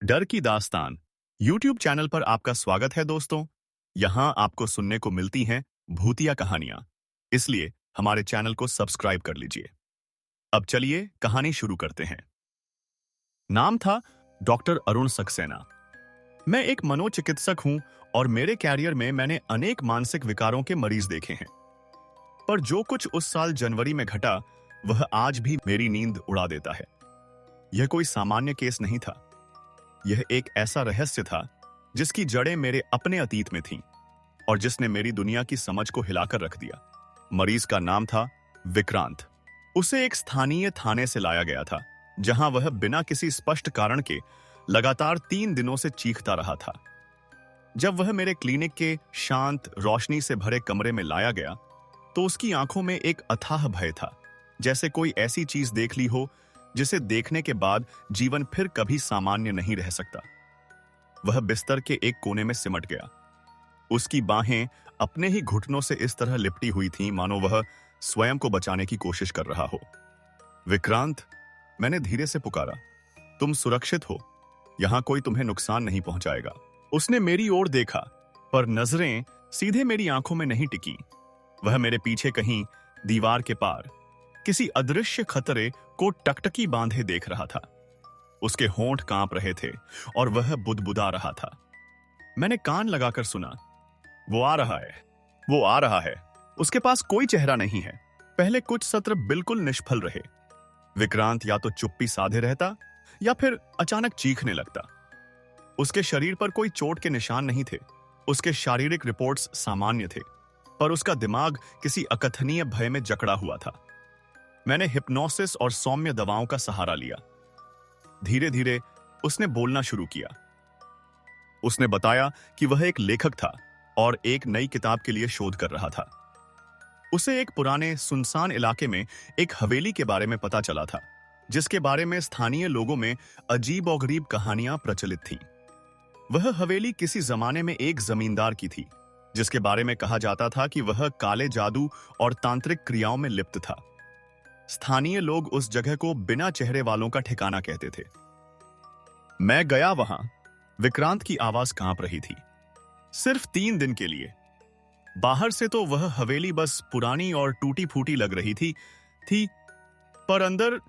डर की दास्तान यूट्यूब चैनल पर आपका स्वागत है दोस्तों। यहाँ आपको सुनने को मिलती हैं भूतिया कहानियां, इसलिए हमारे चैनल को सब्सक्राइब कर लीजिए। अब चलिए कहानी शुरू करते हैं। नाम था डॉक्टर अरुण सक्सेना। मैं एक मनोचिकित्सक हूं और मेरे कैरियर में मैंने अनेक मानसिक विकारों के मरीज देखे हैं। पर जो कुछ उस साल जनवरी में घटा, वह आज भी मेरी नींद उड़ा देता है। यह कोई सामान्य केस नहीं था। यह एक ऐसा रहस्य था जिसकी जड़ें मेरे अपने अतीत में थीं और जिसने मेरी दुनिया की समझ को हिलाकर रख दिया। मरीज का नाम था विक्रांत। उसे एक स्थानीय थाने से लाया गया था, जहां वह बिना किसी स्पष्ट कारण के लगातार 3 दिनों से चीखता रहा था। जब वह मेरे क्लिनिक के शांत, रोशनी से भरे कमरे में लाया गया, तो उसकी आंखों में एक अथाह भय था, जैसे कोई ऐसी चीज देख ली हो जिसे देखने के बाद जीवन फिर कभी सामान्य नहीं रह सकता। वह बिस्तर के एक कोने में सिमट गया। उसकी बाहें अपने ही घुटनों से इस तरह लिपटी हुई थीं मानो वह स्वयं को बचाने की कोशिश कर रहा हो। विक्रांत, मैंने धीरे से पुकारा। तुम सुरक्षित हो, यहां कोई तुम्हें नुकसान नहीं पहुंचाएगा। उसने मेरी ओर देखा, पर नजरें सीधे मेरी आंखों में नहीं टिकी। वह मेरे पीछे कहीं दीवार के पार किसी अदृश्य खतरे को टकटकी बांधे देख रहा था। उसके होंठ कांप रहे थे और वह बुदबुदा रहा था। मैंने कान लगाकर सुना, वो आ रहा है, वो आ रहा है। उसके पास कोई चेहरा नहीं है। पहले कुछ सत्र बिल्कुल निष्फल रहे। विक्रांत या तो चुप्पी साधे रहता या फिर अचानक चीखने लगता। उसके शरीर पर कोई चोट के निशान नहीं थे। उसके शारीरिक रिपोर्ट्स सामान्य थे, पर उसका दिमाग किसी अकथनीय भय में जकड़ा हुआ था। मैंने हिप्नोसिस और सौम्य दवाओं का सहारा लिया। धीरे धीरे उसने बोलना शुरू किया। उसने बताया कि वह एक लेखक था और एक नई किताब के लिए शोध कर रहा था। उसे एक पुराने सुनसान इलाके में एक हवेली के बारे में पता चला था, जिसके बारे में स्थानीय लोगों में अजीब और गरीब कहानियां प्रचलित थीं। वह हवेली किसी जमाने में एक जमींदार की थी, जिसके बारे में कहा जाता था कि वह काले जादू और तांत्रिक क्रियाओं में लिप्त था। स्थानीय लोग उस जगह को बिना चेहरे वालों का ठिकाना कहते थे। मैं गया वहां। विक्रांत की आवाज कांप रही थी। सिर्फ 3 दिन के लिए। बाहर से तो वह हवेली बस पुरानी और टूटी फूटी लग रही थी, पर अंदर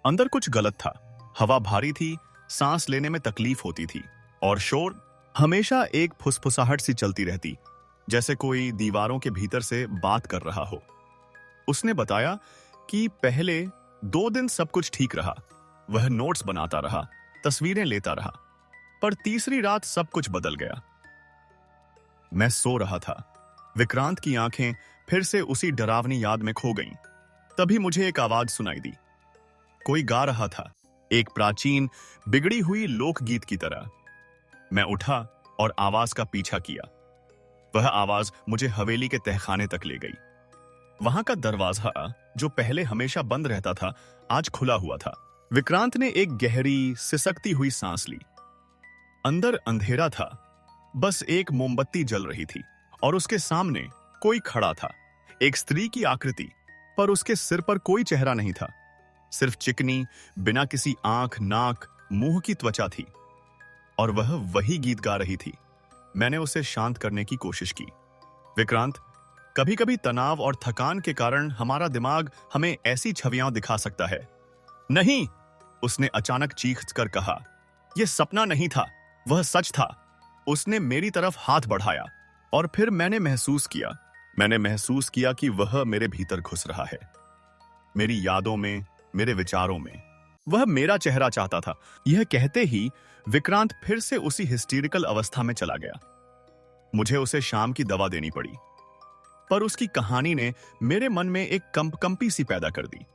अंदर कुछ गलत था। हवा भारी थी, सांस लेने में तकलीफ होती थी और शोर हमेशा एक फुसफुसाहट सी चलती रहती, जैसे कोई दीवारों के भीतर से बात कर रहा हो। उसने बताया कि पहले 2 दिन सब कुछ ठीक रहा। वह नोट्स बनाता रहा, तस्वीरें लेता रहा, पर तीसरी रात सब कुछ बदल गया। मैं सो रहा था। विक्रांत की आंखें फिर से उसी डरावनी याद में खो गईं। तभी मुझे एक आवाज सुनाई दी। कोई गा रहा था, एक प्राचीन बिगड़ी हुई लोकगीत की तरह। मैं उठा और आवाज का पीछा किया। वह आवाज मुझे हवेली के तहखाने तक ले गई। वहां का दरवाजा, जो पहले हमेशा बंद रहता था, आज खुला हुआ था। विक्रांत ने एक गहरी, सिसकती हुई सांस ली। अंदर अंधेरा था, बस एक मोमबत्ती जल रही थी और उसके सामने कोई खड़ा था। एक स्त्री की आकृति, पर उसके सिर पर कोई चेहरा नहीं था। सिर्फ चिकनी, बिना किसी आंख, नाक, मुंह की त्वचा थी और वह वही गीत गा रही थी। मैंने उसे शांत करने की कोशिश की। विक्रांत, कभी कभी तनाव और थकान के कारण हमारा दिमाग हमें ऐसी छवियां दिखा सकता है। नहीं, उसने अचानक चीख कर कहा। यह सपना नहीं था, वह सच था। उसने मेरी तरफ हाथ बढ़ाया और फिर मैंने महसूस किया कि वह मेरे भीतर घुस रहा है। मेरी यादों में, मेरे विचारों में। वह मेरा चेहरा चाहता था। यह कहते ही विक्रांत फिर से उसी हिस्टीरिकल अवस्था में चला गया। मुझे उसे शाम की दवा देनी पड़ी, पर उसकी कहानी ने मेरे मन में एक कंपकंपी सी पैदा कर दी।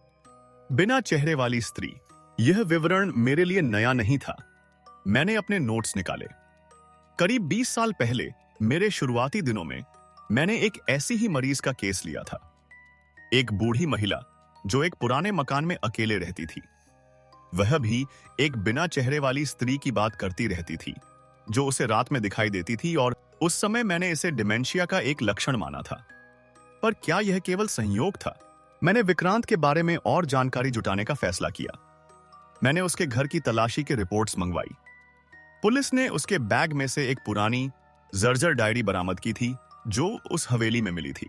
बिना चेहरे वाली स्त्री, यह विवरण मेरे लिए नया नहीं था। मैंने अपने नोट्स निकाले। करीब 20 साल पहले, मेरे शुरुआती दिनों में, मैंने एक ऐसी ही मरीज का केस लिया था। एक बूढ़ी महिला जो एक पुराने मकान में अकेले रहती थी। वह भी एक बिना चेहरे वाली स्त्री की बात करती रहती थी, जो उसे रात में दिखाई देती थी, और उस समय मैंने इसे डिमेंशिया का एक लक्षण माना था। पर क्या यह केवल संयोग था? मैंने विक्रांत के बारे में और जानकारी जुटाने का फैसला किया। मैंने उसके घर की तलाशी की रिपोर्ट्स मंगवाई। पुलिस ने उसके बैग में से एक पुरानी जर्जर डायरी बरामद की थी जो उस हवेली में मिली थी।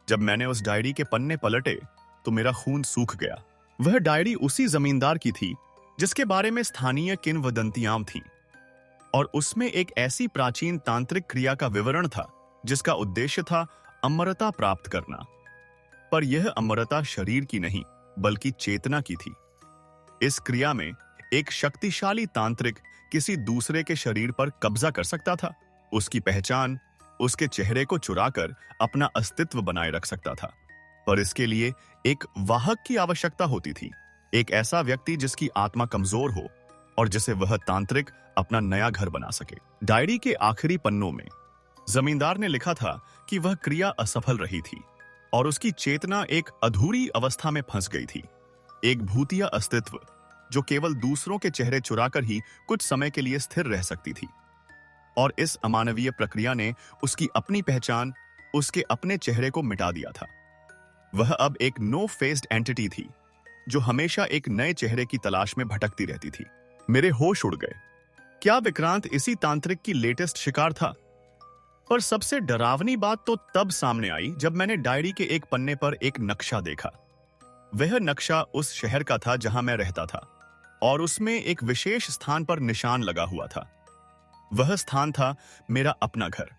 जब मैंने उस डायरी के पन्ने पलटे तो मेरा खून सूख गया। वह डायरी उसी जमींदार की थी जिसके बारे में स्थानीय किंवदंतियां थीं, और उसमें एक ऐसी प्राचीन तांत्रिक क्रिया का विवरण था जिसका उद्देश्य था अमरता प्राप्त करना। पर यह अमरता शरीर की नहीं बल्कि चेतना की थी। इस क्रिया में एक शक्तिशाली तांत्रिक किसी दूसरे के शरीर पर कब्जा कर सकता था, उसकी पहचान, उसके चेहरे को चुराकर अपना अस्तित्व बनाए रख सकता था। पर इसके लिए एक वाहक की आवश्यकता होती थी, एक ऐसा व्यक्ति जिसकी आत्मा कमजोर हो और जिसे वह तांत्रिक अपना नया घर बना सके। डायरी के आखिरी पन्नों में जमींदार ने लिखा था कि वह क्रिया असफल रही थी और उसकी चेतना एक अधूरी अवस्था में फंस गई थी, एक भूतिया अस्तित्व जो केवल दूसरों के चेहरे चुराकर ही कुछ समय के लिए स्थिर रह सकती थी। और इस अमानवीय प्रक्रिया ने उसकी अपनी पहचान, उसके अपने चेहरे को मिटा दिया था। वह अब एक नो फेस्ड एंटिटी थी जो हमेशा एक नए चेहरे की तलाश में भटकती रहती थी। मेरे होश उड़ गए। क्या विक्रांत इसी तांत्रिक की लेटेस्ट शिकार था? पर सबसे डरावनी बात तो तब सामने आई जब मैंने डायरी के एक पन्ने पर एक नक्शा देखा। वह नक्शा उस शहर का था जहां मैं रहता था और उसमें एक विशेष स्थान पर निशान लगा हुआ था। वह स्थान था मेरा अपना घर।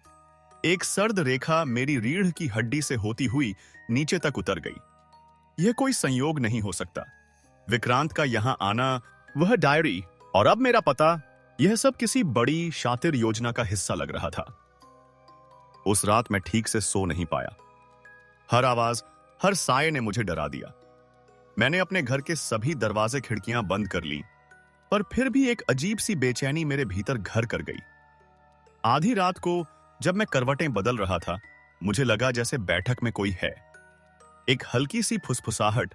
एक सर्द रेखा मेरी रीढ़ की हड्डी से होती हुई नीचे तक उतर गई। यह कोई संयोग नहीं हो सकता। विक्रांत का यहां आना, वह डायरी और अब मेरा पता, यह सब किसी बड़ी शातिर योजना का हिस्सा लग रहा था। उस रात मैं ठीक से सो नहीं पाया। हर आवाज, हर साये ने मुझे डरा दिया। मैंने अपने घर के सभी दरवाजे खिड़कियां बंद कर ली, पर फिर भी एक अजीब सी बेचैनी मेरे भीतर घर कर गई। आधी रात को जब मैं करवटें बदल रहा था, मुझे लगा जैसे बैठक में कोई है। एक हल्की सी फुसफुसाहट,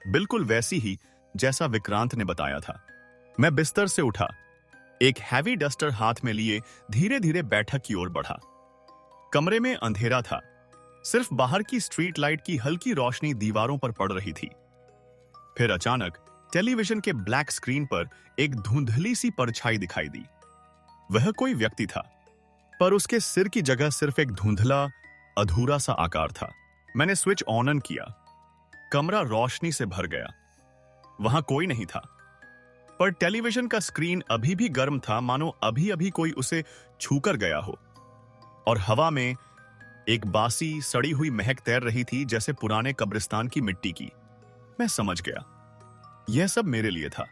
बिल्कुल वैसी ही जैसा विक्रांत ने बताया था। मैं बिस्तर से उठा, एक हैवी डस्टर हाथ में लिए धीरे धीरे बैठक की ओर बढ़ा। कमरे में अंधेरा था, सिर्फ बाहर की स्ट्रीट लाइट की हल्की रोशनी दीवारों पर पड़ रही थी। फिर अचानक टेलीविजन के ब्लैक स्क्रीन पर एक धुंधली सी परछाई दिखाई दी। वह कोई व्यक्ति था, पर उसके सिर की जगह सिर्फ एक धुंधला, अधूरा सा आकार था। मैंने स्विच ऑन किया। कमरा रोशनी से भर गया। वहां कोई नहीं था, पर टेलीविजन का स्क्रीन अभी भी गर्म था, मानो अभी अभी कोई उसे छूकर गया हो। और हवा में एक बासी, सड़ी हुई महक तैर रही थी, जैसे पुराने कब्रिस्तान की मिट्टी की। मैं समझ गया, यह सब मेरे लिए था।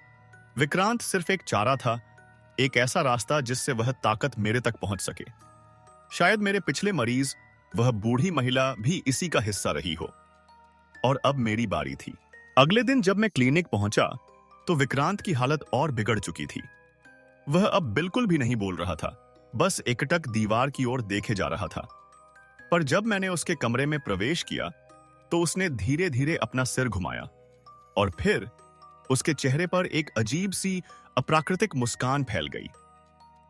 विक्रांत सिर्फ एक चारा था, एक ऐसा रास्ता जिससे वह ताकत मेरे तक पहुंच सके। शायद मेरे पिछले मरीज, वह बूढ़ी महिला, भी इसी का हिस्सा रही हो। और अब मेरी बारी थी। अगले दिन जब मैं क्लिनिक पहुंचा तो विक्रांत की हालत और बिगड़ चुकी थी। वह अब बिल्कुल भी नहीं बोल रहा था, बस एकटक दीवार की ओर देखे जा रहा था। पर जब मैंने उसके कमरे में प्रवेश किया तो उसने धीरे धीरे अपना सिर घुमाया और फिर उसके चेहरे पर एक अजीब सी अप्राकृतिक मुस्कान फैल गई।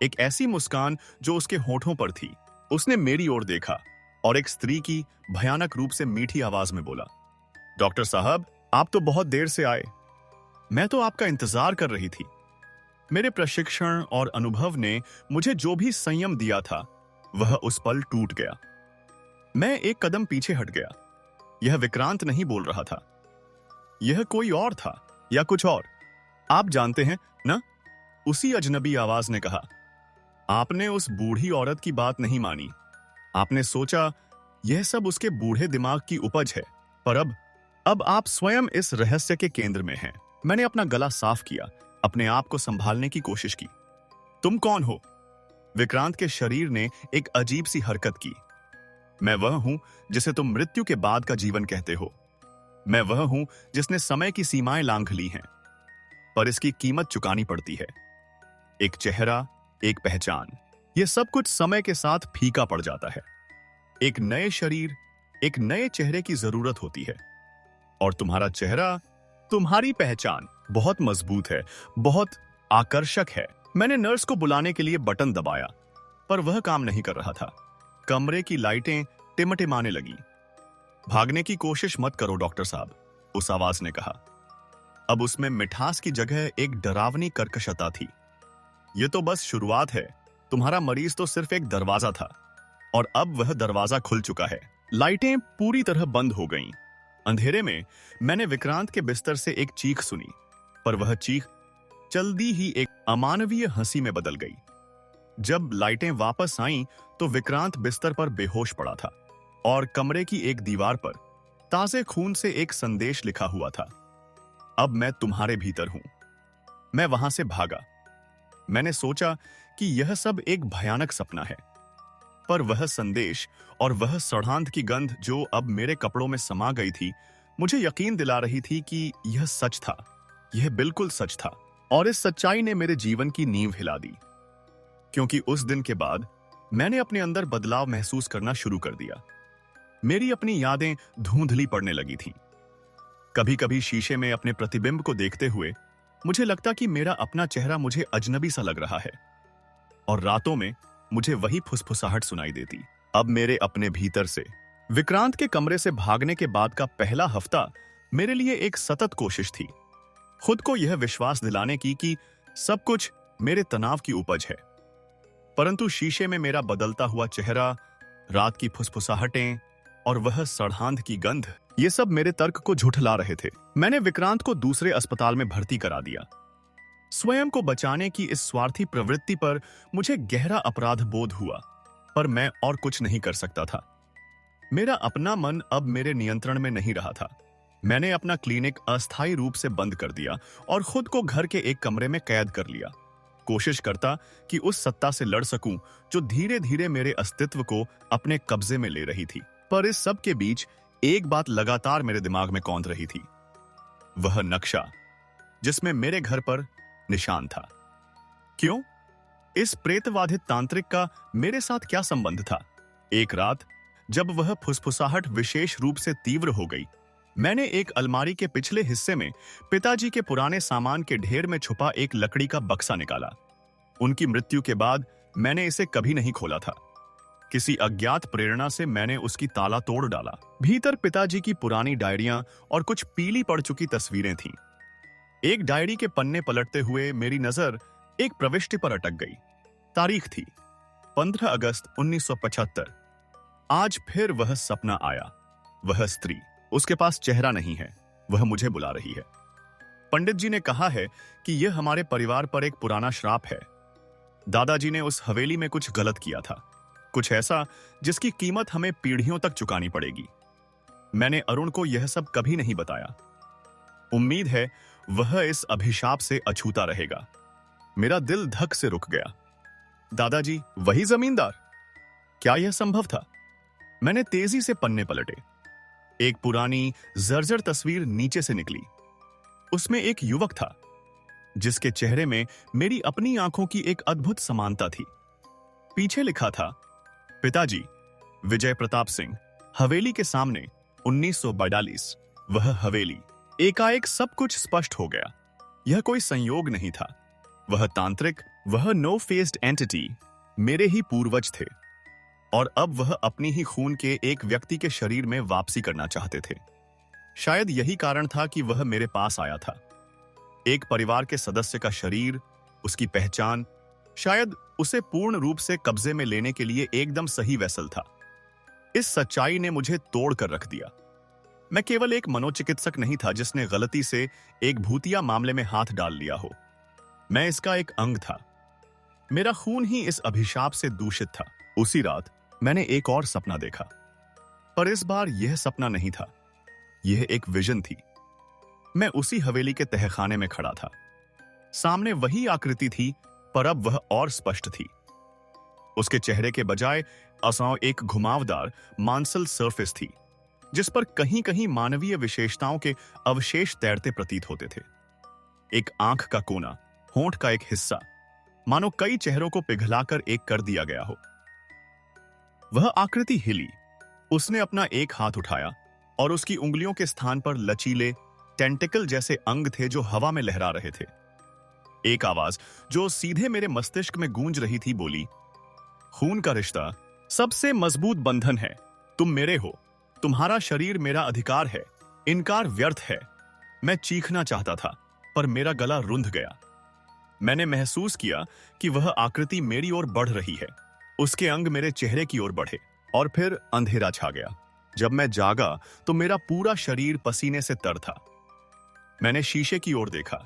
एक ऐसी मुस्कान जो उसके होठों पर थी। उसने मेरी ओर देखा और एक स्त्री की भयानक रूप से मीठी आवाज में बोला, डॉक्टर साहब, आप तो बहुत देर से आए। मैं तो आपका इंतजार कर रही थी। मेरे प्रशिक्षण और अनुभव ने मुझे जो भी संयम दिया था वह उस पल टूट गया। मैं एक कदम पीछे हट गया। यह विक्रांत नहीं बोल रहा था, यह कोई और था, या कुछ और। आप जानते हैं ना, उसी अजनबी आवाज ने कहा। आपने उस बूढ़ी औरत की बात नहीं मानी। आपने सोचा यह सब उसके बूढ़े दिमाग की उपज है, पर अब आप स्वयं इस रहस्य के केंद्र में हैं। मैंने अपना गला साफ किया, अपने आप को संभालने की कोशिश की। तुम कौन हो? विक्रांत के शरीर ने एक अजीब सी हरकत की। मैं वह हूं जिसे तुम मृत्यु के बाद का जीवन कहते हो। मैं वह हूं जिसने समय की सीमाएं लांघ ली हैं, पर इसकी कीमत चुकानी पड़ती है। एक चेहरा, एक पहचान, यह सब कुछ समय के साथ फीका पड़ जाता है। एक नए शरीर, एक नए चेहरे की जरूरत होती है। और तुम्हारा चेहरा, तुम्हारी पहचान बहुत मजबूत है, बहुत आकर्षक है। मैंने नर्स को बुलाने के लिए बटन दबाया, पर वह काम नहीं कर रहा था। कमरे की लाइटें टिमटिमाने लगी। भागने की कोशिश मत करो डॉक्टर साहब, उस आवाज ने कहा। अब उसमें मिठास की जगह एक डरावनी कर्कशता थी। ये तो बस शुरुआत है। तुम्हारा मरीज तो सिर्फ एक दरवाजा था और अब वह दरवाजा खुल चुका है। लाइटें पूरी तरह बंद हो गईं। अंधेरे में मैंने विक्रांत के बिस्तर से एक चीख सुनी, पर वह चीख जल्दी ही एक अमानवीय हंसी में बदल गई। जब लाइटें वापस आईं तो विक्रांत बिस्तर पर बेहोश पड़ा था और कमरे की एक दीवार पर ताजे खून से एक संदेश लिखा हुआ था, अब मैं तुम्हारे भीतर हूं। मैं वहां से भागा। मैंने सोचा कि यह सब एक भयानक सपना है, पर वह संदेश और वह सड़ांध की गंध जो अब मेरे कपड़ों में समा गई थी, मुझे यकीन दिला रही थी कि यह सच था। यह बिल्कुल सच था और इस सच्चाई ने मेरे जीवन की नींव हिला दी, क्योंकि उस दिन के बाद मैंने अपने अंदर बदलाव महसूस करना शुरू कर दिया। मेरी अपनी यादें धुंधली पड़ने लगी थीं। कभी कभी शीशे में अपने प्रतिबिंब को देखते हुए मुझे लगता कि मेरा अपना चेहरा मुझे अजनबी सा लग रहा है, और रातों में मुझे वही फुसफुसाहट सुनाई देती। अब मेरे अपने भीतर से विक्रांत के कमरे से भागने के बाद का पहला हफ्ता मेरे लिए एक सतत कोशिश थी, खुद को यह विश्वास दिलाने की कि सब कुछ मेरे तनाव की उपज है। परंतु शीशे में मेरा बदलता हुआ चेहरा, रात की फुसफुसाहटें और वह सड़ांध की गंध, ये सब मेरे तर्क को झुठला रहे थे। मैंने विक्रांत को दूसरे अस्पताल में भर्ती करा दिया। स्वयं को बचाने की इस स्वार्थी प्रवृत्ति पर मुझे गहरा अपराध बोध हुआ, पर मैं और कुछ नहीं कर सकता था। मेरा अपना मन अब मेरे नियंत्रण में नहीं रहा था। मैंने अपना क्लिनिक अस्थायी रूप से बंद कर दिया और खुद को घर के एक कमरे में कैद कर लिया, कोशिश करता कि उस सत्ता से लड़ सकूं जो धीरे धीरे मेरे अस्तित्व को अपने कब्जे में ले रही थी। पर इस सब के बीच एक बात लगातार मेरे दिमाग में कौंध रही थी, वह नक्शा जिसमें मेरे घर पर निशान था। क्यों? इस प्रेतवाधित तांत्रिक का मेरे साथ क्या संबंध था? एक रात जब वह फुसफुसाहट विशेष रूप से तीव्र हो गई, मैंने एक अलमारी के पिछले हिस्से में पिताजी के पुराने सामान के ढेर में छुपा एक लकड़ी का बक्सा निकाला। उनकी मृत्यु के बाद मैंने इसे कभी नहीं खोला था। किसी अज्ञात प्रेरणा से मैंने उसकी ताला तोड़ डाला। भीतर पिताजी की पुरानी डायरियां और कुछ पीली पड़ चुकी तस्वीरें थीं। एक डायरी के पन्ने पलटते हुए मेरी नजर एक प्रविष्टि पर अटक गई। तारीख थी 15 अगस्त 1975। आज फिर वह सपना आया। वह स्त्री, उसके पास चेहरा नहीं है, वह मुझे बुला रही है। पंडित जी ने कहा है कि यह हमारे परिवार पर एक पुराना श्राप है। दादाजी ने उस हवेली में कुछ गलत किया था, कुछ ऐसा जिसकी कीमत हमें पीढ़ियों तक चुकानी पड़ेगी। मैंने अरुण को यह सब कभी नहीं बताया। उम्मीद है वह इस अभिशाप से अछूता रहेगा। मेरा दिल धक से रुक गया। दादाजी, वही जमींदार? क्या यह संभव था? मैंने तेजी से पन्ने पलटे। एक पुरानी जर्जर तस्वीर नीचे से निकली। उसमें एक युवक था जिसके चेहरे में मेरी अपनी आंखों की एक अद्भुत समानता थी। पीछे लिखा था, पिताजी विजय प्रताप सिंह, हवेली के सामने 1942। वह हवेली। एकाएक सब कुछ स्पष्ट हो गया। यह कोई संयोग नहीं था। वह तांत्रिक, वह नो फेस्ड एंटिटी मेरे ही पूर्वज थे, और अब वह अपनी ही खून के एक व्यक्ति के शरीर में वापसी करना चाहते थे। शायद यही कारण था कि वह मेरे पास आया था। एक परिवार के सदस्य का शरीर, उसकी पहचान, शायद उसे पूर्ण रूप से कब्जे में लेने के लिए एकदम सही वेसल था। इस सच्चाई ने मुझे तोड़ कर रख दिया। मैं केवल एक मनोचिकित्सक नहीं था जिसने गलती से एक भूतिया मामले में हाथ डाल लिया हो। मैं इसका एक अंग था। मेरा खून ही इस अभिशाप से दूषित था। उसी रात मैंने एक और सपना देखा, पर इस बार यह सपना नहीं था, यह एक विजन थी। मैं उसी हवेली के तहखाने में खड़ा था। सामने वही आकृति थी, पर अब वह और स्पष्ट थी। उसके चेहरे के बजाय असौ एक घुमावदार मांसल सरफेस थी, जिस पर कहीं कहीं मानवीय विशेषताओं के अवशेष तैरते प्रतीत होते थे। एक आंख का कोना, होंठ का एक हिस्सा, मानो कई चेहरों को पिघलाकर एक कर दिया गया हो। वह आकृति हिली। उसने अपना एक हाथ उठाया और उसकी उंगलियों के स्थान पर लचीले टेंटिकल जैसे अंग थे जो हवा में लहरा रहे थे। एक आवाज जो सीधे मेरे मस्तिष्क में गूंज रही थी बोली, खून का रिश्ता सबसे मजबूत बंधन है। तुम मेरे हो, तुम्हारा शरीर मेरा अधिकार है, इनकार व्यर्थ है। मैं चीखना चाहता था, पर मेरा गला रुंध गया। मैंने महसूस किया कि वह आकृति मेरी ओर बढ़ रही है। उसके अंग मेरे चेहरे की ओर बढ़े और फिर अंधेरा छा गया। जब मैं जागा तो मेरा पूरा शरीर पसीने से तर था। मैंने शीशे की ओर देखा।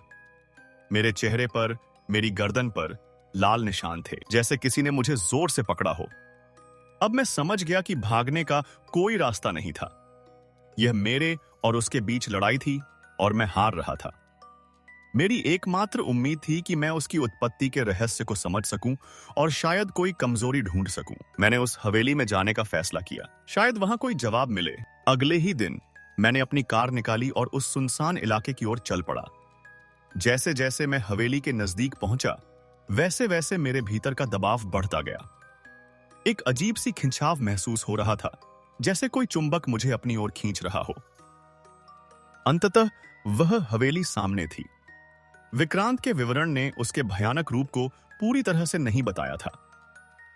मेरे चेहरे पर, मेरी गर्दन पर लाल निशान थे, जैसे किसी ने मुझे जोर से पकड़ा हो। अब मैं समझ गया कि भागने का कोई रास्ता नहीं था। यह मेरे और उसके बीच लड़ाई थी और मैं हार रहा था। मेरी एकमात्र उम्मीद थी कि मैं उसकी उत्पत्ति के रहस्य को समझ सकूं और शायद कोई कमजोरी ढूंढ सकूं। मैंने उस हवेली में जाने का फैसला किया, शायद वहां कोई जवाब मिले। अगले ही दिन मैंने अपनी कार निकाली और उस सुनसान इलाके की ओर चल पड़ा। जैसे जैसे मैं हवेली के नजदीक पहुंचा, वैसे वैसे मेरे भीतर का दबाव बढ़ता गया। एक अजीब सी खिंचाव महसूस हो रहा था, जैसे कोई चुंबक मुझे अपनी ओर खींच रहा हो। अंततः वह हवेली सामने थी। विक्रांत के विवरण ने उसके भयानक रूप को पूरी तरह से नहीं बताया था।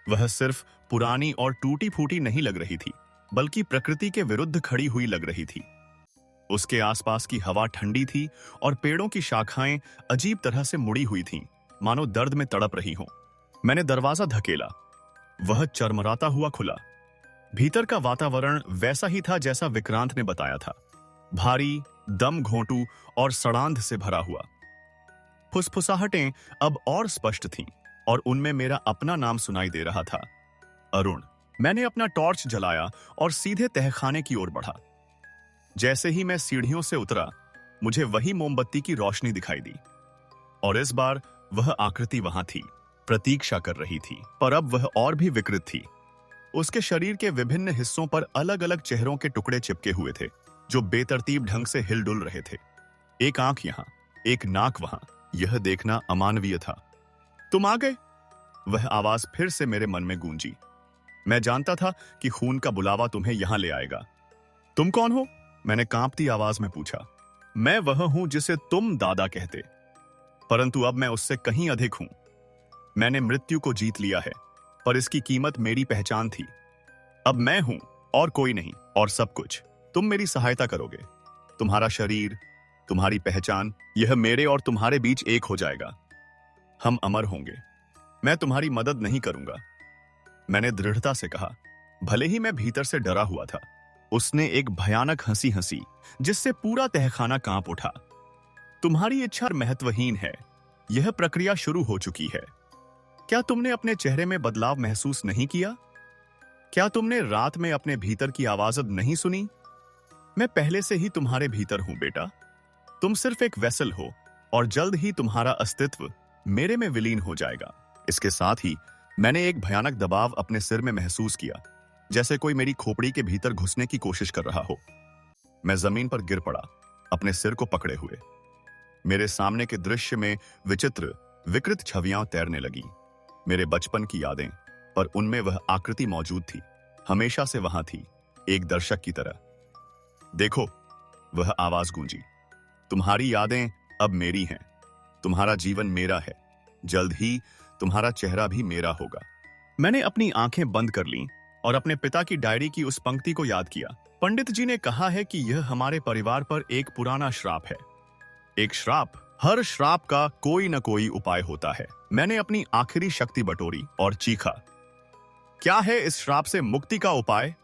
वह सिर्फ पुरानी और टूटी फूटी नहीं लग रही थी, बल्कि प्रकृति के विरुद्ध खड़ी हुई लग रही थी। उसके आसपास की हवा ठंडी थी और पेड़ों की शाखाएं अजीब तरह से मुड़ी हुई थीं, मानो दर्द में तड़प रही हों। मैंने दरवाजा धकेला। वह चरमराता हुआ खुला। भीतर का वातावरण वैसा ही था जैसा विक्रांत ने बताया था, भारी, दम घोंटू और सड़ांध से भरा हुआ। फुसफुसाहटें अब और स्पष्ट थीं और उनमें मेरा अपना नाम सुनाई दे रहा था, अरुण। मैंने अपना टॉर्च जलाया और सीधे तहखाने की ओर बढ़ा। जैसे ही मैं सीढ़ियों से उतरा, मुझे वही मोमबत्ती की रोशनी दिखाई दी और इस बार वह आकृति वहां थी, प्रतीक्षा कर रही थी। पर अब वह और भी विकृत थी। उसके शरीर के विभिन्न हिस्सों पर अलग अलग चेहरों के टुकड़े चिपके हुए थे, जो बेतरतीब ढंग से हिलडुल रहे थे। एक आंख यहां, एक नाक वहां। यह देखना अमानवीय था। तुम आ गए? वह आवाज फिर से मेरे मन में गूंजी। मैं जानता था कि खून का बुलावा तुम्हें यहां ले आएगा। तुम कौन हो? मैंने कांपती आवाज में पूछा। मैं वह हूं जिसे तुम दादा कहते, परंतु अब मैं उससे कहीं अधिक हूं। मैंने मृत्यु को जीत लिया है, पर इसकी कीमत मेरी पहचान थी। अब मैं हूं और कोई नहीं, और सब कुछ तुम मेरी सहायता करोगे। तुम्हारा शरीर, तुम्हारी पहचान, यह मेरे और तुम्हारे बीच एक हो जाएगा। हम अमर होंगे। मैं तुम्हारी मदद नहीं करूंगा, मैंने दृढ़ता से कहा, भले ही मैं भीतर से डरा हुआ था। उसने एक भयानक हंसी हंसी, जिससे पूरा तहखाना कांप उठा। तुम्हारी इच्छा महत्वहीन है। यह प्रक्रिया शुरू हो चुकी है। क्या तुमने अपने चेहरे में बदलाव महसूस नहीं किया? क्या तुमने रात में अपने भीतर की आवाज अब नहीं सुनी? मैं पहले से ही तुम्हारे भीतर हूं बेटा। तुम सिर्फ एक वेसल हो और जल्द ही तुम्हारा अस्तित्व मेरे में विलीन हो जाएगा। इसके साथ ही मैंने एक भयानक दबाव अपने सिर में महसूस किया, जैसे कोई मेरी खोपड़ी के भीतर घुसने की कोशिश कर रहा हो। मैं जमीन पर गिर पड़ा, अपने सिर को पकड़े हुए। मेरे सामने के दृश्य में विचित्र, विकृत छवियां तैरने लगी। मेरे बचपन की यादें, पर उनमें वह आकृति मौजूद थी, हमेशा से वहां थी, एक दर्शक की तरह। देखो, वह आवाज गूंजी, तुम्हारी यादें अब मेरी हैं। तुम्हारा जीवन मेरा है। जल्द ही तुम्हारा चेहरा भी मेरा होगा। मैंने अपनी आंखें बंद कर लीं और अपने पिता की डायरी की उस पंक्ति को याद किया। पंडित जी ने कहा है कि यह हमारे परिवार पर एक पुराना श्राप है। एक श्राप? हर श्राप का कोई न कोई उपाय होता है। मैंने अपनी आखिरी शक्ति बटोरी और चीखा, क्या है इस श्राप से मुक्ति का उपाय?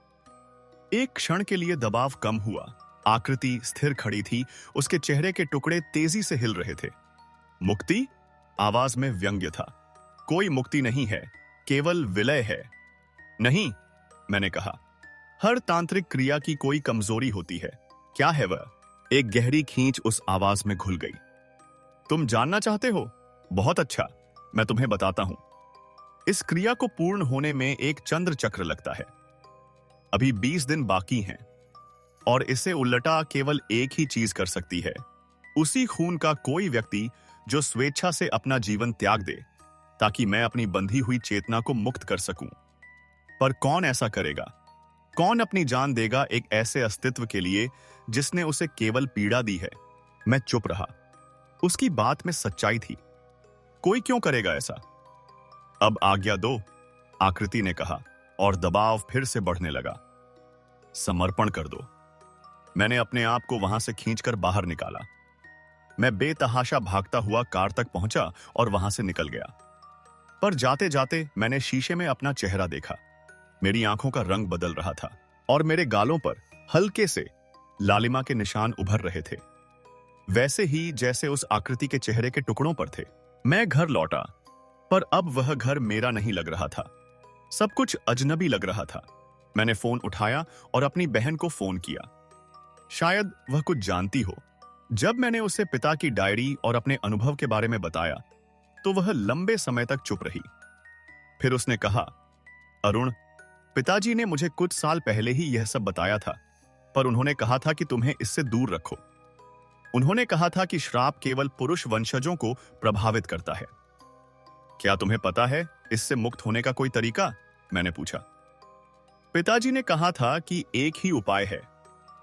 एक क्षण के लिए दबाव कम हुआ। आकृति स्थिर खड़ी थी, उसके चेहरे के टुकड़े तेजी से हिल रहे थे। मुक्ति? आवाज में व्यंग्य था। कोई मुक्ति नहीं है, केवल विलय है। नहीं, मैंने कहा, हर तांत्रिक क्रिया की कोई कमजोरी होती है। क्या है वह? एक गहरी खींच उस आवाज में घुल गई। तुम जानना चाहते हो? बहुत अच्छा, मैं तुम्हें बताता हूं। इस क्रिया को पूर्ण होने में एक चंद्र चक्र लगता है। अभी 20 दिन बाकी हैं और इसे उलटा केवल एक ही चीज कर सकती है, उसी खून का कोई व्यक्ति जो स्वेच्छा से अपना जीवन त्याग दे, ताकि मैं अपनी बंधी हुई चेतना को मुक्त कर सकूं। पर कौन ऐसा करेगा? कौन अपनी जान देगा एक ऐसे अस्तित्व के लिए जिसने उसे केवल पीड़ा दी है? मैं चुप रहा। उसकी बात में सच्चाई थी। कोई क्यों करेगा ऐसा? अब आज्ञा दो, आकृति ने कहा, और दबाव फिर से बढ़ने लगा। समर्पण कर दो। मैंने अपने आप को वहां से खींचकर बाहर निकाला। मैं बेतहाशा भागता हुआ कार तक पहुंचा और वहां से निकल गया। पर जाते जाते मैंने शीशे में अपना चेहरा देखा। मेरी आंखों का रंग बदल रहा था और मेरे गालों पर हल्के से लालिमा के निशान उभर रहे थे, वैसे ही जैसे उस आकृति के चेहरे के टुकड़ों पर थे। मैं घर लौटा, पर अब वह घर मेरा नहीं लग रहा था। सब कुछ अजनबी लग रहा था। मैंने फोन उठाया और अपनी बहन को फोन किया। शायद वह कुछ जानती हो। जब मैंने उसे पिता की डायरी और अपने अनुभव के बारे में बताया, तो वह लंबे समय तक चुप रही। फिर उसने कहा, अरुण, पिताजी ने मुझे कुछ साल पहले ही यह सब बताया था, पर उन्होंने कहा था कि तुम्हें इससे दूर रखो। उन्होंने कहा था कि श्राप केवल पुरुष वंशजों को प्रभावित करता है। क्या तुम्हें पता है इससे मुक्त होने का कोई तरीका? मैंने पूछा। पिताजी ने कहा था कि एक ही उपाय है,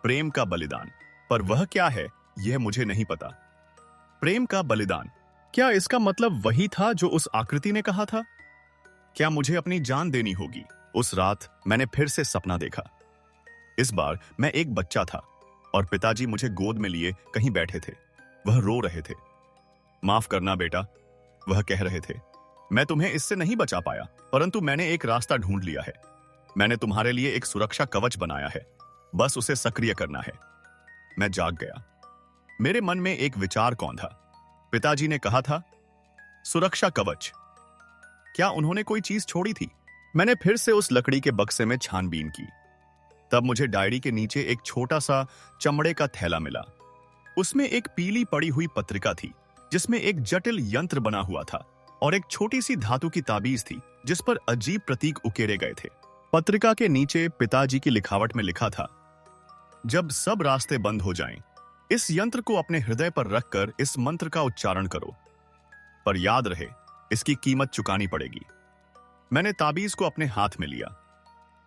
प्रेम का बलिदान। पर वह क्या है, यह मुझे नहीं पता। प्रेम का बलिदान, क्या इसका मतलब वही था जो उस आकृति ने कहा था? क्या मुझे अपनी जान देनी होगी? उस रात मैंने फिर से सपना देखा। इस बार मैं एक बच्चा था और पिताजी मुझे गोद में लिए कहीं बैठे थे। वह रो रहे थे। माफ करना बेटा, वह कह रहे थे। मैं तुम्हें इससे नहीं बचा पाया, परंतु मैंने एक रास्ता ढूंढ लिया है। मैंने तुम्हारे लिए एक सुरक्षा कवच बनाया है, बस उसे सक्रिय करना है। मैं जाग गया। मेरे मन में एक विचार कौंधा। पिताजी ने कहा था, सुरक्षा कवच। क्या उन्होंने कोई चीज छोड़ी थी? मैंने फिर से उस लकड़ी के बक्से में छानबीन की। तब मुझे डायरी के नीचे एक छोटा सा चमड़े का थैला मिला। उसमें एक पीली पड़ी हुई पत्रिका थी, जिसमें एक जटिल यंत्र बना हुआ था और एक छोटी सी धातु की ताबीज थी, जिस पर अजीब प्रतीक उकेरे गए थे। पत्रिका के नीचे पिताजी की लिखावट में लिखा था, जब सब रास्ते बंद हो जाएं, इस यंत्र को अपने हृदय पर रखकर इस मंत्र का उच्चारण करो। पर याद रहे, इसकी कीमत चुकानी पड़ेगी। मैंने ताबीज को अपने हाथ में लिया।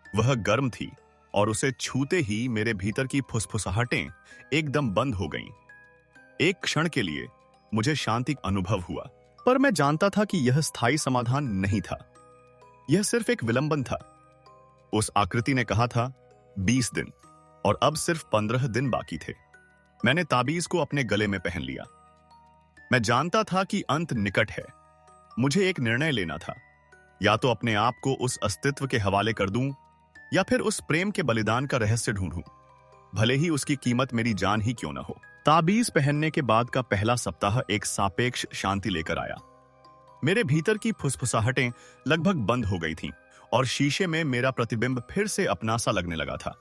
वह गर्म थी और उसे छूते ही मेरे भीतर की फुसफुसाहटें एकदम बंद हो गईं। एक क्षण के लिए मुझे शांति अनुभव हुआ, पर मैं जानता था कि यह स्थायी समाधान नहीं था। यह सिर्फ एक विलंबन था। उस आकृति ने कहा था 20 दिन, और अब सिर्फ 15 दिन बाकी थे। मैंने ताबीज को अपने गले में पहन लिया। मैं जानता था कि अंत निकट है। मुझे एक निर्णय लेना था, या तो अपने आप को उस अस्तित्व के हवाले कर दूं, या फिर उस प्रेम के बलिदान का रहस्य ढूंढूं, भले ही उसकी कीमत मेरी जान ही क्यों न हो। ताबीज पहनने के बाद का पहला सप्ताह एक सापेक्ष शांति लेकर आया। मेरे भीतर की फुसफुसाहटें लगभग बंद हो गई थीं और शीशे में मेरा प्रतिबिंब फिर से अपना सा लगने लगा था।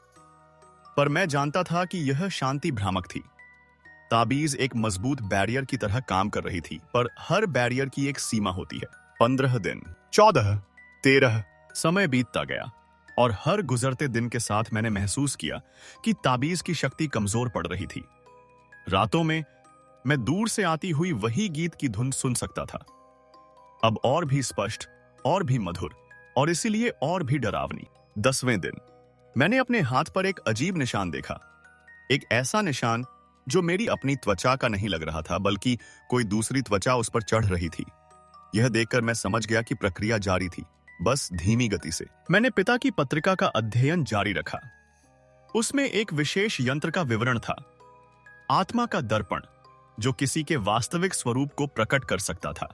पर मैं जानता था कि यह शांति भ्रामक थी। ताबीज एक मजबूत बैरियर की तरह काम कर रही थी, पर हर बैरियर की एक सीमा होती है। 15 दिन, 14, 13, समय बीतता गया और हर गुजरते दिन के साथ मैंने महसूस किया कि ताबीज की शक्ति कमजोर पड़ रही थी। रातों में मैं दूर से आती हुई वही गीत की धुन सुन सकता था, अब और भी स्पष्ट, और भी मधुर, और इसीलिए और भी डरावनी। 10वें दिन मैंने अपने हाथ पर एक अजीब निशान देखा। एक ऐसा निशान जो मेरी अपनी त्वचा का नहीं लग रहा था, बल्कि कोई दूसरी त्वचा उस पर चढ़ रही थी। यह देखकर मैं समझ गया कि प्रक्रिया जारी थी, बस धीमी गति से। मैंने पिता की पत्रिका का अध्ययन जारी रखा। उसमें एक विशेष यंत्र का विवरण था, आत्मा का दर्पण, जो किसी के वास्तविक स्वरूप को प्रकट कर सकता था।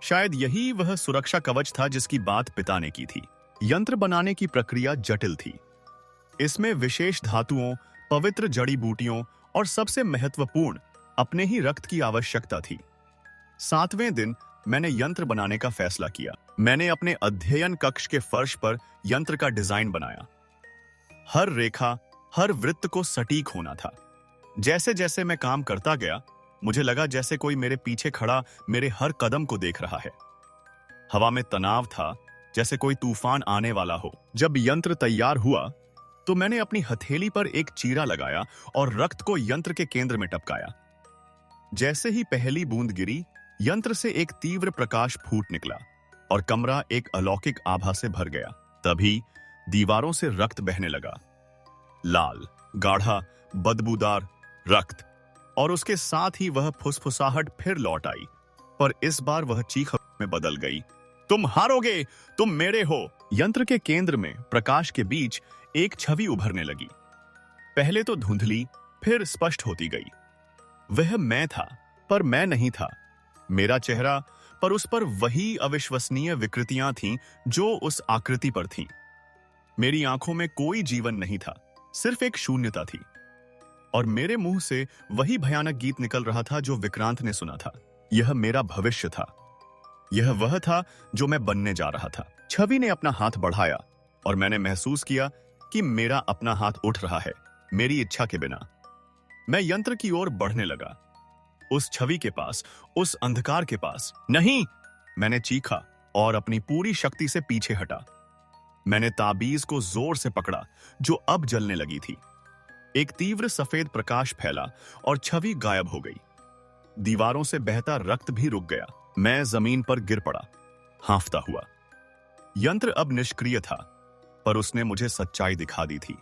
शायद यही वह सुरक्षा कवच था जिसकी बात पिता ने की थी। यंत्र बनाने की प्रक्रिया जटिल थी। इसमें विशेष धातुओं, पवित्र जड़ी बूटियों और सबसे महत्वपूर्ण, अपने ही रक्त की आवश्यकता थी। 7वें दिन मैंने यंत्र बनाने का फैसला किया। मैंने अपने अध्ययन कक्ष के फर्श पर यंत्र का डिजाइन बनाया। हर रेखा, हर वृत्त को सटीक होना था। जैसे जैसे मैं काम करता गया, मुझे लगा जैसे कोई मेरे पीछे खड़ा मेरे हर कदम को देख रहा है। हवा में तनाव था, जैसे कोई तूफान आने वाला हो। जब यंत्र तैयार हुआ, तो मैंने अपनी हथेली पर एक चीरा लगाया और रक्त को यंत्र के केंद्र में टपकाया। जैसे ही पहली बूंद गिरी, यंत्र से एक तीव्र प्रकाश फूट निकला और कमरा एक अलौकिक आभा से भर गया। तभी दीवारों से रक्त बहने लगा, लाल, गाढ़ा, बदबूदार रक्त, और उसके साथ ही वह फुसफुसाहट फिर लौट आई, पर इस बार वह चीख में बदल गई। तुम हारोगे, तुम मेरे हो। यंत्र के केंद्र में प्रकाश के बीच एक छवि उभरने लगी। पहले तो धुंधली, फिर स्पष्ट होती गई। वह मैं था, पर मैं नहीं था। मेरा चेहरा पर उस पर वही अविश्वसनीय विकृतियां थीं जो उस आकृति पर थीं। मेरी आंखों में कोई जीवन नहीं था, सिर्फ एक शून्यता थी। और मेरे मुंह से वही भयानक गीत निकल रहा था जो विक्रांत ने सुना था। यह मेरा भविष्य था। यह वह था जो मैं बनने जा रहा था। छवि ने अपना हाथ बढ़ाया और मैंने महसूस किया कि मेरा अपना हाथ उठ रहा है, मेरी इच्छा के बिना। मैं यंत्र की ओर बढ़ने लगा, उस छवि के पास, उस अंधकार के पास। नहीं! मैंने चीखा और अपनी पूरी शक्ति से पीछे हटा। मैंने ताबीज को जोर से पकड़ा जो अब जलने लगी थी। एक तीव्र सफेद प्रकाश फैला और छवि गायब हो गई। दीवारों से बहता रक्त भी रुक गया। मैं जमीन पर गिर पड़ा, हांफता हुआ। यंत्र अब निष्क्रिय था, पर उसने मुझे सच्चाई दिखा दी थी।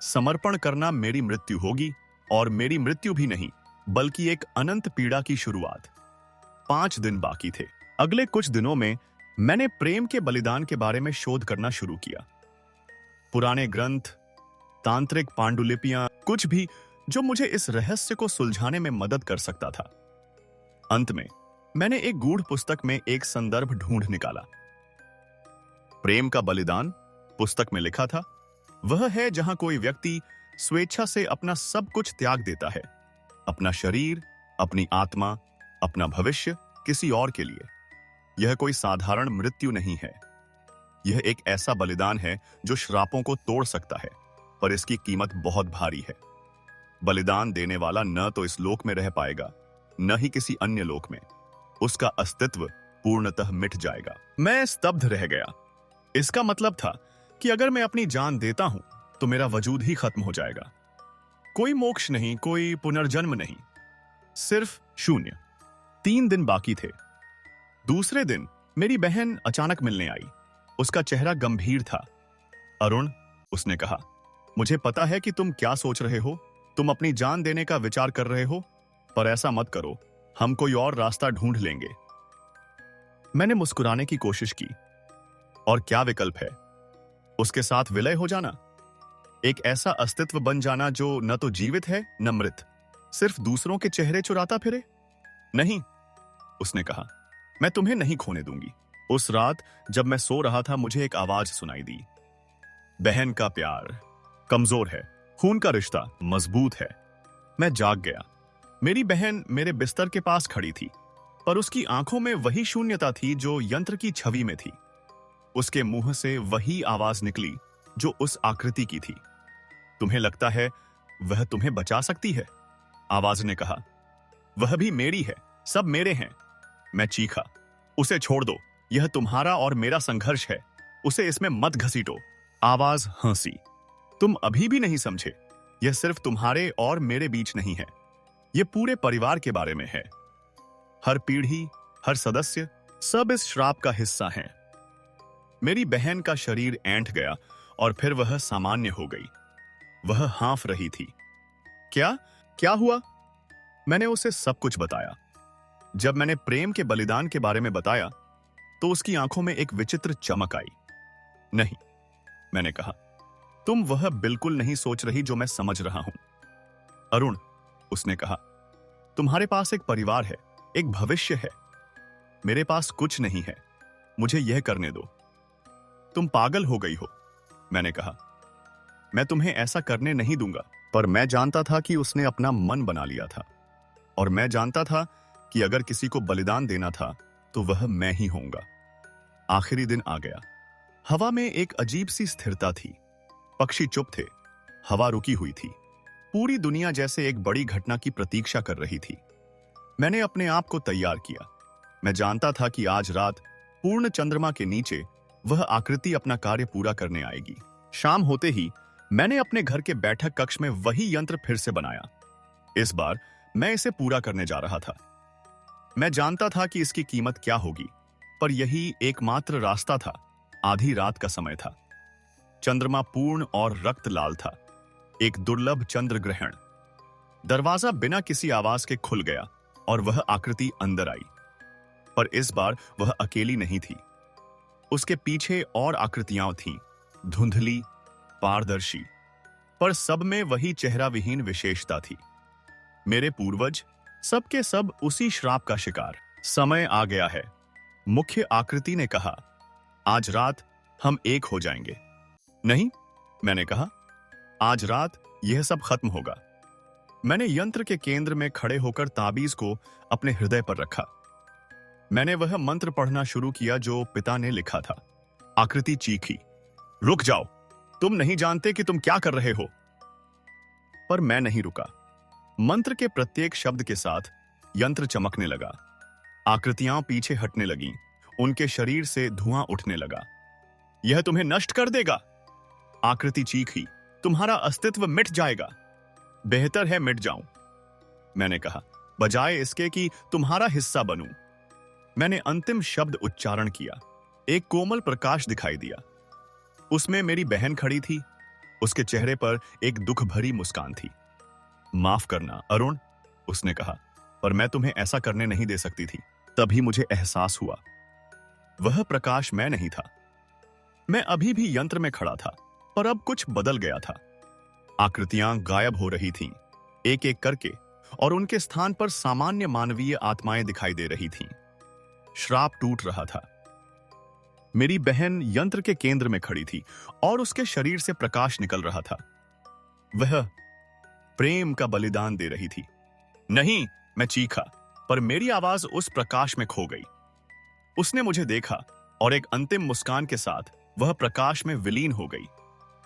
समर्पण करना मेरी मृत्यु होगी, और मेरी मृत्यु भी नहीं, बल्कि एक अनंत पीड़ा की शुरुआत। 5 दिन बाकी थे। अगले कुछ दिनों में मैंने प्रेम के बलिदान के बारे में शोध करना शुरू किया। पुराने ग्रंथ, तांत्रिक पांडुलिपियां, कुछ भी जो मुझे इस रहस्य को सुलझाने में मदद कर सकता था। अंत में मैंने एक गूढ़ पुस्तक में एक संदर्भ ढूंढ निकाला। प्रेम का बलिदान, पुस्तक में लिखा था, वह है जहां कोई व्यक्ति स्वेच्छा से अपना सब कुछ त्याग देता है, अपना शरीर, अपनी आत्मा, अपना भविष्य, किसी और के लिए। यह कोई साधारण मृत्यु नहीं है। यह एक ऐसा बलिदान है जो श्रापों को तोड़ सकता है, पर इसकी कीमत बहुत भारी है। बलिदान देने वाला न तो इस लोक में रह पाएगा, न ही किसी अन्य लोक में। उसका अस्तित्व पूर्णतः मिट जाएगा। मैं स्तब्ध रह गया। इसका मतलब था कि अगर मैं अपनी जान देता हूं तो मेरा वजूद ही खत्म हो जाएगा। कोई मोक्ष नहीं, कोई पुनर्जन्म नहीं, सिर्फ शून्य। 3 दिन बाकी थे। दूसरे दिन मेरी बहन अचानक मिलने आई। उसका चेहरा गंभीर था। अरुण, उसने कहा, मुझे पता है कि तुम क्या सोच रहे हो। तुम अपनी जान देने का विचार कर रहे हो, पर ऐसा मत करो। हम कोई और रास्ता ढूंढ लेंगे। मैंने मुस्कुराने की कोशिश की। और क्या विकल्प है? उसके साथ विलय हो जाना, एक ऐसा अस्तित्व बन जाना जो न तो जीवित है न मृत, सिर्फ दूसरों के चेहरे चुराता फिरे? नहीं, उसने कहा, मैं तुम्हें नहीं खोने दूंगी। उस रात जब मैं सो रहा था, मुझे एक आवाज सुनाई दी। बहन का प्यार कमजोर है, खून का रिश्ता मजबूत है। मैं जाग गया। मेरी बहन मेरे बिस्तर के पास खड़ी थी, पर उसकी आंखों में वही शून्यता थी जो यंत्र की छवि में थी। उसके मुंह से वही आवाज निकली जो उस आकृति की थी। तुम्हें लगता है वह तुम्हें बचा सकती है? आवाज ने कहा। वह भी मेरी है, सब मेरे हैं। मैं चीखा, उसे छोड़ दो, यह तुम्हारा और मेरा संघर्ष है, उसे इसमें मत घसीटो। आवाज हंसी। तुम अभी भी नहीं समझे, यह सिर्फ तुम्हारे और मेरे बीच नहीं है, यह पूरे परिवार के बारे में है। हर पीढ़ी, हर सदस्य, सब इस श्राप का हिस्सा हैं। मेरी बहन का शरीर ऐंठ गया और फिर वह सामान्य हो गई। वह हाँफ रही थी। क्या हुआ? मैंने उसे सब कुछ बताया। जब मैंने प्रेम के बलिदान के बारे में बताया तो उसकी आंखों में एक विचित्र चमक आई। नहीं, मैंने कहा, तुम वह बिल्कुल नहीं सोच रही जो मैं समझ रहा हूं। अरुण, उसने कहा, तुम्हारे पास एक परिवार है, एक भविष्य है। मेरे पास कुछ नहीं है, मुझे यह करने दो। तुम पागल हो गई हो, मैंने कहा। मैं तुम्हें ऐसा करने नहीं दूंगा। पर मैं जानता था कि उसने अपना मन बना लिया था, और मैं जानता था कि अगर किसी को बलिदान देना था तो वह मैं ही होऊंगा। आखिरी दिन आ गया। हवा में एक अजीब सी स्थिरता थी। पक्षी चुप थे, हवा रुकी हुई थी। पूरी दुनिया जैसे एक बड़ी घटना की प्रतीक्षा कर रही थी। मैंने अपने आप को तैयार किया। मैं जानता था कि आज रात पूर्ण चंद्रमा के नीचे वह आकृति अपना कार्य पूरा करने आएगी। शाम होते ही मैंने अपने घर के बैठक कक्ष में वही यंत्र फिर से बनाया। इस बार मैं इसे पूरा करने जा रहा था। मैं जानता था कि इसकी कीमत क्या होगी, पर यही एकमात्र रास्ता था। आधी रात का समय था। चंद्रमा पूर्ण और रक्त लाल था, एक दुर्लभ चंद्र ग्रहण। दरवाजा बिना किसी आवाज के खुल गया और वह आकृति अंदर आई। पर इस बार वह अकेली नहीं थी। उसके पीछे और आकृतियां थीं, धुंधली, पारदर्शी, पर सब में वही चेहरा विहीन विशेषता थी। मेरे पूर्वज, सबके सब उसी श्राप का शिकार। समय आ गया है, मुख्य आकृति ने कहा। आज रात हम एक हो जाएंगे। नहीं, मैंने कहा, आज रात यह सब खत्म होगा। मैंने यंत्र के केंद्र में खड़े होकर ताबीज को अपने हृदय पर रखा। मैंने वह मंत्र पढ़ना शुरू किया जो पिता ने लिखा था। आकृति चीखी, रुक जाओ, तुम नहीं जानते कि तुम क्या कर रहे हो। पर मैं नहीं रुका। मंत्र के प्रत्येक शब्द के साथ यंत्र चमकने लगा। आकृतियां पीछे हटने लगीं, उनके शरीर से धुआं उठने लगा। यह तुम्हें नष्ट कर देगा, आकृति चीखी, तुम्हारा अस्तित्व मिट जाएगा। बेहतर है मिट जाऊं, मैंने कहा, बजाय इसके कि तुम्हारा हिस्सा बनूं। मैंने अंतिम शब्द उच्चारण किया। एक कोमल प्रकाश दिखाई दिया। उसमें मेरी बहन खड़ी थी। उसके चेहरे पर एक दुख भरी मुस्कान थी। माफ करना अरुण, उसने कहा, पर मैं तुम्हें ऐसा करने नहीं दे सकती थी। तभी मुझे एहसास हुआ, वह प्रकाश मैं नहीं था। मैं अभी भी यंत्र में खड़ा था, पर अब कुछ बदल गया था। आकृतियां गायब हो रही थीं, एक एक करके, और उनके स्थान पर सामान्य मानवीय आत्माएं दिखाई दे रही थीं। श्राप टूट रहा था। मेरी बहन यंत्र के केंद्र में खड़ी थी और उसके शरीर से प्रकाश निकल रहा था। वह प्रेम का बलिदान दे रही थी। नहीं, मैं चीखा, पर मेरी आवाज उस प्रकाश में खो गई। उसने मुझे देखा और एक अंतिम मुस्कान के साथ वह प्रकाश में विलीन हो गई।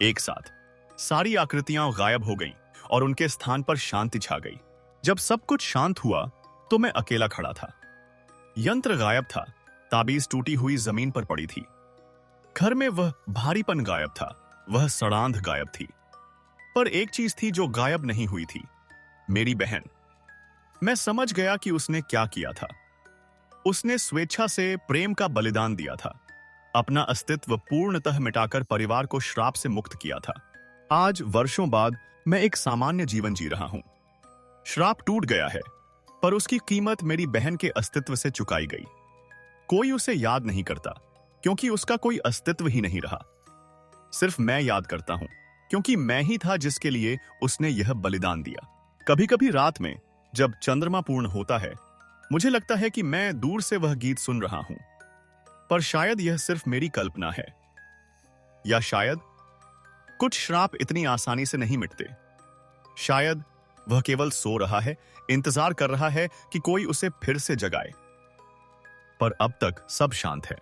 एक साथ सारी आकृतियां गायब हो गईं और उनके स्थान पर शांति छा गई। जब सब कुछ शांत हुआ तो मैं अकेला खड़ा था। यंत्र गायब था, ताबीज टूटी हुई जमीन पर पड़ी थी। घर में वह भारीपन गायब था, वह सड़ांध गायब थी। पर एक चीज थी जो गायब नहीं हुई थी, मेरी बहन। मैं समझ गया कि उसने क्या किया था। उसने स्वेच्छा से प्रेम का बलिदान दिया था, अपना अस्तित्व पूर्णतः मिटाकर परिवार को श्राप से मुक्त किया था। आज वर्षों बाद मैं एक सामान्य जीवन जी रहा हूं। श्राप टूट गया है, पर उसकी कीमत मेरी बहन के अस्तित्व से चुकाई गई। कोई उसे याद नहीं करता क्योंकि उसका कोई अस्तित्व ही नहीं रहा। सिर्फ मैं याद करता हूं क्योंकि मैं ही था जिसके लिए उसने यह बलिदान दिया। कभी कभी रात में जब चंद्रमा पूर्ण होता है, मुझे लगता है कि मैं दूर से वह गीत सुन रहा हूं, पर शायद यह सिर्फ मेरी कल्पना है। या शायद कुछ श्राप इतनी आसानी से नहीं मिटते। शायद वह केवल सो रहा है, इंतजार कर रहा है कि कोई उसे फिर से जगाए। पर अब तक सब शांत है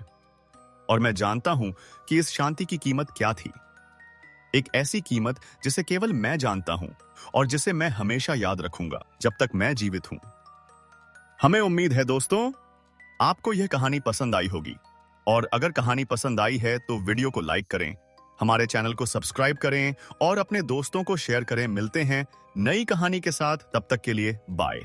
और मैं जानता हूं कि इस शांति की कीमत क्या थी। एक ऐसी कीमत जिसे केवल मैं जानता हूं और जिसे मैं हमेशा याद रखूंगा जब तक मैं जीवित हूं। हमें उम्मीद है दोस्तों, आपको यह कहानी पसंद आई होगी, और अगर कहानी पसंद आई है तो वीडियो को लाइक करें, हमारे चैनल को सब्सक्राइब करें और अपने दोस्तों को शेयर करें। मिलते हैं नई कहानी के साथ, तब तक के लिए बाय।